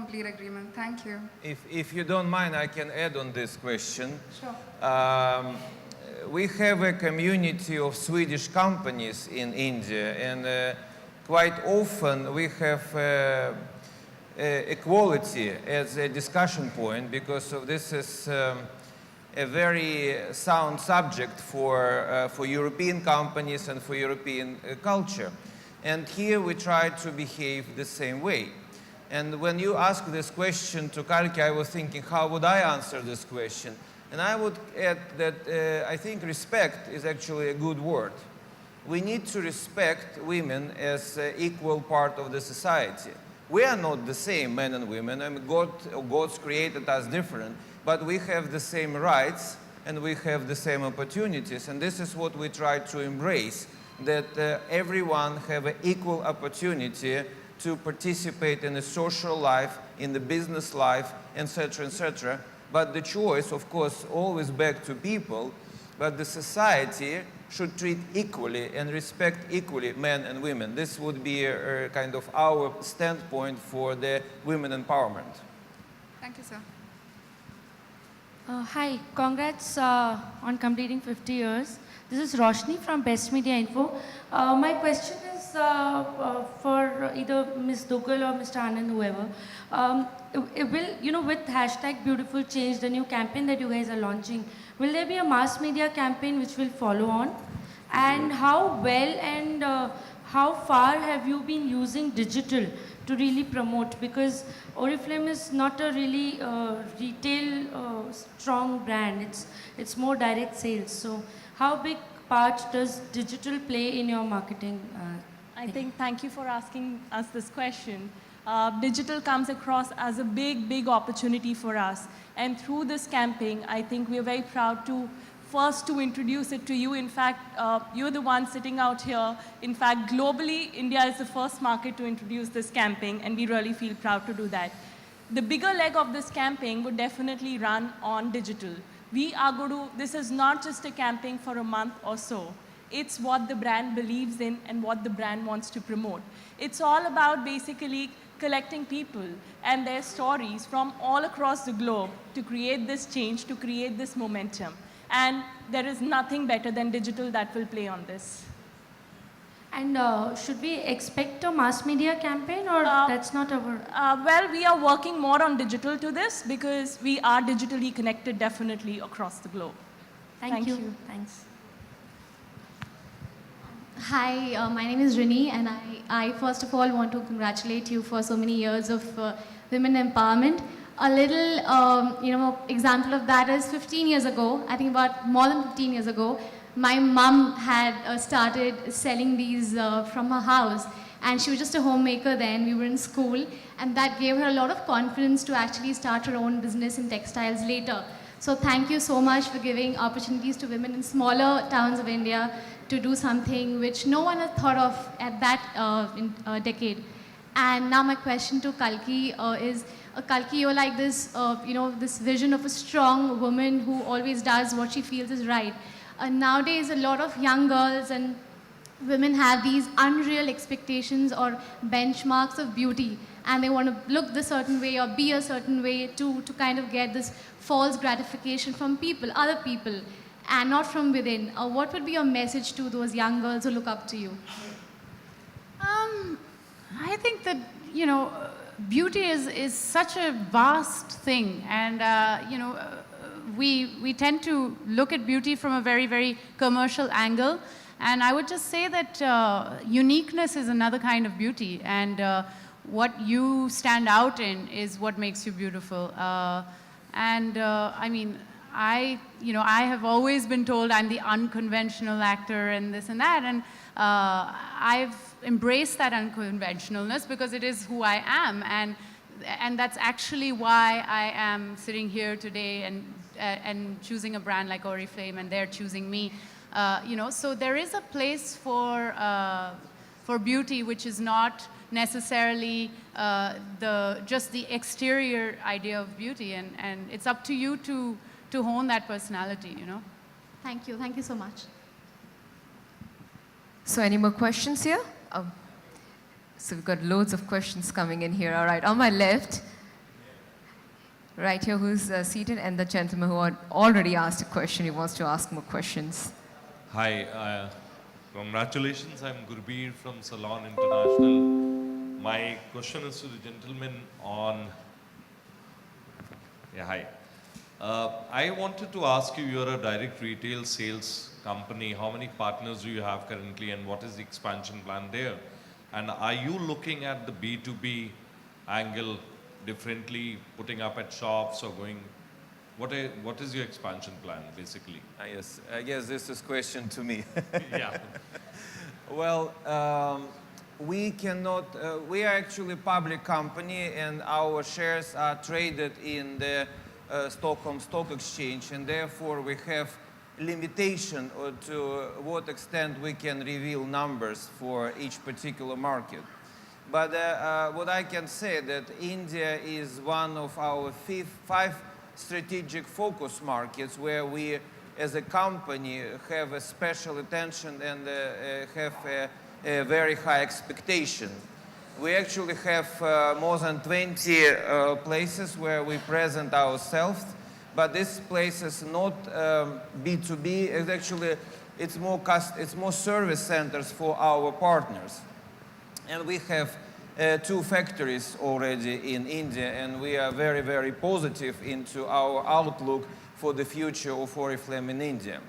complete agreement. Thank you. If you don't mind, I can add on this question. Sure. We have a community of Swedish companies in India, and quite often we have equality as a discussion point, because of this is a very sound subject for European companies and for European culture. And here we try to behave the same way. And when you ask this question to Kalki, I was thinking, how would I answer this question? And I would add that I think respect is actually a good word. We need to respect women as an equal part of the society. We are not the same, men and women. I mean, God's created us different, but we have the same rights and we have the same opportunities. And this is what we try to embrace, that everyone have an equal opportunity to participate in the social life, in the business life, etc., etc. But the choice, of course, always back to people, but the society should treat equally and respect equally men and women. This would be a kind of our standpoint for the women empowerment. Thank you, sir. Hi, congrats on completing 50 years. This is Roshni from Best Media Info. My question is for either Ms. Dugal or Mr. Anand, whoever. With hashtag Beautiful Change, the new campaign that you guys are launching, will there be a mass media campaign which will follow on? And how well and how far have you been using digital to really promote? Because Oriflame is not a really retail strong brand. It's more direct sales. So how big part does digital play in your marketing? Thank you for asking us this question. Digital comes across as a big opportunity for us. And through this campaign, I think we are very proud to introduce it to you. In fact, you're the one sitting out here. In fact, globally, India is the first market to introduce this campaign, and we really feel proud to do that. The bigger leg of this campaign would definitely run on digital. This is not just a campaign for a month or so. It's what the brand believes in and what the brand wants to promote. It's all about basically collecting people and their stories from all across the globe to create this change, to create this momentum. And there is nothing better than digital that will play on this. And should we expect a mass media campaign, or that's not our... Well, we are working more on digital to this because we are digitally connected definitely across the globe. Thank you. Thanks. Hi, my name is Rini, and I first of all want to congratulate you for so many years of women empowerment. A little, example of that is 15 years ago, I think about more than 15 years ago, my mum had started selling these from her house, and she was just a homemaker then. We were in school, and that gave her a lot of confidence to actually start her own business in textiles later. So thank you so much for giving opportunities to women in smaller towns of India to do something which no one had thought of at that decade. And now my question to Kalki is, Kalki, you're like this, this vision of a strong woman who always does what she feels is right. Nowadays, a lot of young girls and women have these unreal expectations or benchmarks of beauty, and they want to look the certain way or be a certain way to kind of get this false gratification from people, other people, and not from within. What would be your message to those young girls who look up to you? I think that, beauty is such a vast thing, and we tend to look at beauty from a very, very commercial angle. And I would just say that uniqueness is another kind of beauty, and what you stand out in is what makes you beautiful. I mean, I have always been told I'm the unconventional actor and this and that, and I've embraced that unconventionalness because it is who I am, and that's actually why I am sitting here today and choosing a brand like Oriflame, and they're choosing me. So there is a place for beauty which is not necessarily just the exterior idea of beauty, and it's up to you to hone that personality, Thank you. Thank you so much. So any more questions here? So we've got loads of questions coming in here. All right, on my left, right here who's seated, and the gentleman who had already asked a question, he wants to ask more questions. Hi, congratulations. I'm Gurbir from Salon International. My question is to the gentleman on. Yeah, hi. I wanted to ask you, you're a direct retail sales company. How many partners do you have currently, and what is the expansion plan there? And are you looking at the B2B angle differently, putting up at shops or going? What is your expansion plan, basically? Yes, I guess this is question to me. Yeah. Well, we cannot, we are actually a public company, and our shares are traded in the Stockholm Stock Exchange, and therefore we have limitation to what extent we can reveal numbers for each particular market. But what I can say that India is one of our five strategic focus markets where we as a company have a special attention and have a very high expectation. We actually have more than 20 places where we present ourselves, but this place is not B2B. It's actually, it's more service centers for our partners. And we have 2 factories already in India, and we are very, very positive into our outlook for the future of Oriflame in India.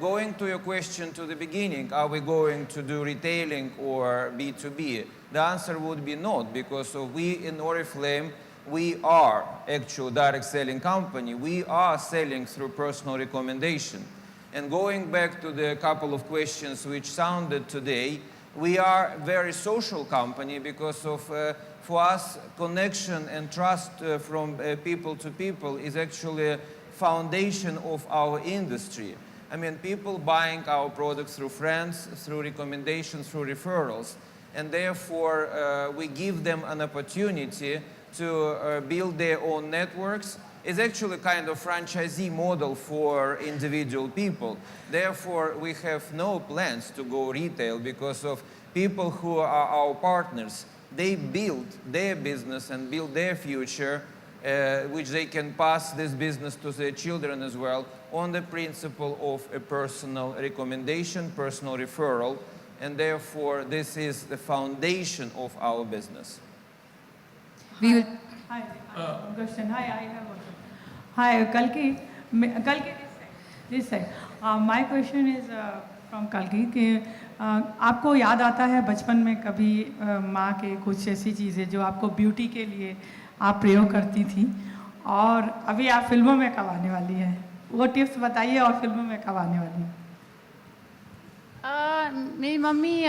Going to your question to the beginning, are we going to do retailing or B2B? The answer would be not, because we in Oriflame, we are actual direct selling company. We are selling through personal recommendation. And going back to the couple of questions which sounded today, we are a very social company because of, for us, connection and trust from people to people is actually a foundation of our industry. I mean, people buying our products through friends, through recommendations, through referrals. And therefore, we give them an opportunity to build their own networks. It's actually kind of franchisee model for individual people. Therefore, we have no plans to go retail because of people who are our partners. They build their business and build their future, which they can pass this business to their children as well, on the principle of a personal recommendation, personal referral, and therefore this is the foundation of our business. We will Hi, question. Hi, I have one. Hi, Kalki. Kalki, this side. My question is from Kalki कि आपको याद आता है बचपन में कभी माँ के कुछ ऐसी चीज़ें जो आपको ब्यूटी के लिए आप प्रयोग करती थी, और अभी आप फिल्मों में कब आने वाली हैं? वो टिप्स बताइए, और फिल्मों में कब आने वाली हैं? मेरी मम्मी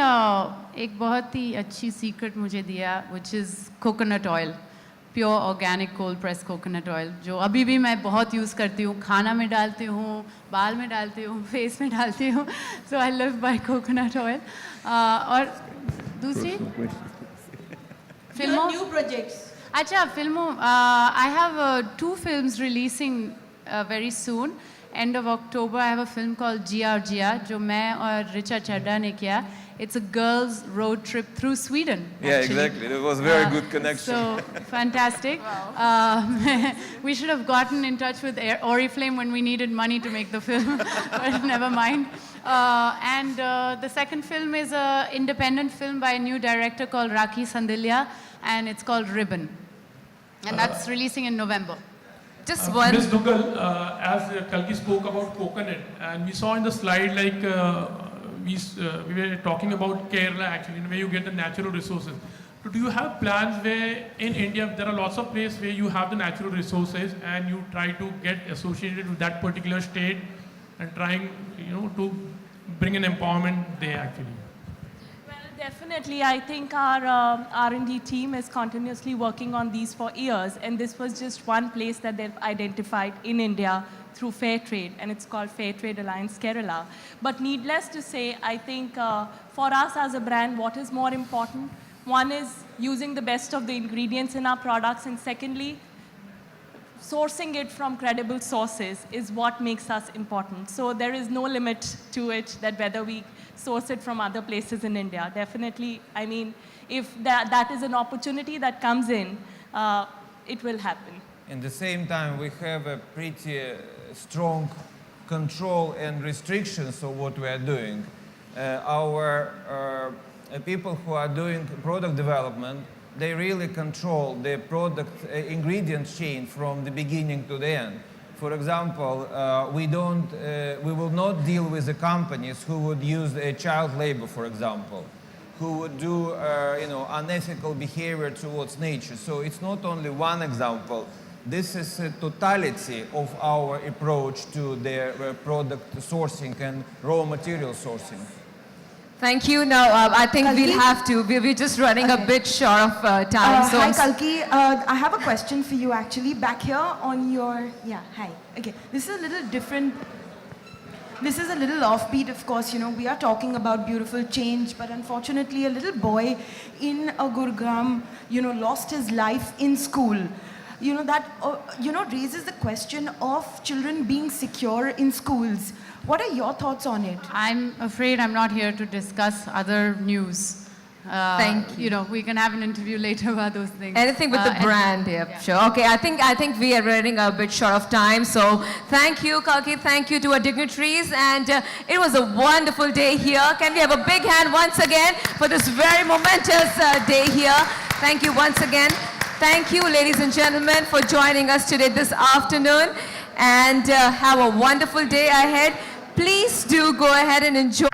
एक बहुत ही अच्छी सीक्रेट मुझे दिया, which is coconut oil, pure organic cold press coconut oil, जो अभी भी मैं बहुत यूज़ करती हूँ, खाना में डालती हूँ, बाल में डालती हूँ, फेस में डालती हूँ. So I live by coconut oil. और दूसरी फिल्मों, न्यू प्रोजेक्ट्स. अच्छा, फिल्मों, I have 2 films releasing very soon. End of October, I have a film called Jia Jia, जो मैं और रिचा चड्ढा ने किया. It's a girls' road trip through Sweden. Yeah, actually. exactly. It was a very good connection. So fantastic. We should have gotten in touch with Oriflame when we needed money to make the film, but never mind. And the second film is an independent film by a new director called Rakhi Sandilya, and it's called Ribbon. And that's releasing in November. just one. Ms. Dugal, as Kalki spoke about coconut, and we saw in the slide like we were talking about Kerala actually, where you get the natural resources. So do you have plans where in India there are lots of places where you have the natural resources and you try to get associated with that particular state and trying, to bring an empowerment there actually? Definitely, I think our R&D team is continuously working on these for years, and this was just one place that they've identified in India through Fair Trade, and it's called Fair Trade Alliance Kerala. But needless to say, I think for us as a brand, what is more important? One is using the best of the ingredients in our products, and secondly, sourcing it from credible sources is what makes us important. So there is no limit to it, that whether we source it from other places in India. Definitely, I mean, if that is an opportunity that comes in, it will happen. In the same time, we have a pretty strong control and restrictions of what we are doing. Our people who are doing product development, they really control the product ingredient chain from the beginning to the end. For example, we will not deal with the companies who would use child labor, for example, who would do unethical behavior towards nature. So it's not only one example. This is a totality of our approach to the product sourcing and raw material sourcing. Thank you. Now, I think we'll have to. We're just running a bit short of time. So Hi, Kalki. I have a question for you, actually. Back here on your... Yeah, hi. Okay, this is a little different. This is a little offbeat, of course. You know, we are talking about beautiful change, but unfortunately, a little boy in Gurugram, lost his life in school. That raises the question of children being secure in schools. What are your thoughts on it? I'm afraid I'm not here to discuss other news. Thank you. We can have an interview later about those things. anything with the brand, yeah, sure. Okay, I think we are running a bit short of time. So thank you, Kalki. Thank you to our dignitaries, and it was a wonderful day here. Can we have a big hand once again for this very momentous day here? Thank you once again. Thank you, ladies and gentlemen, for joining us today this afternoon, and have a wonderful day ahead. Please do go ahead and enjoy.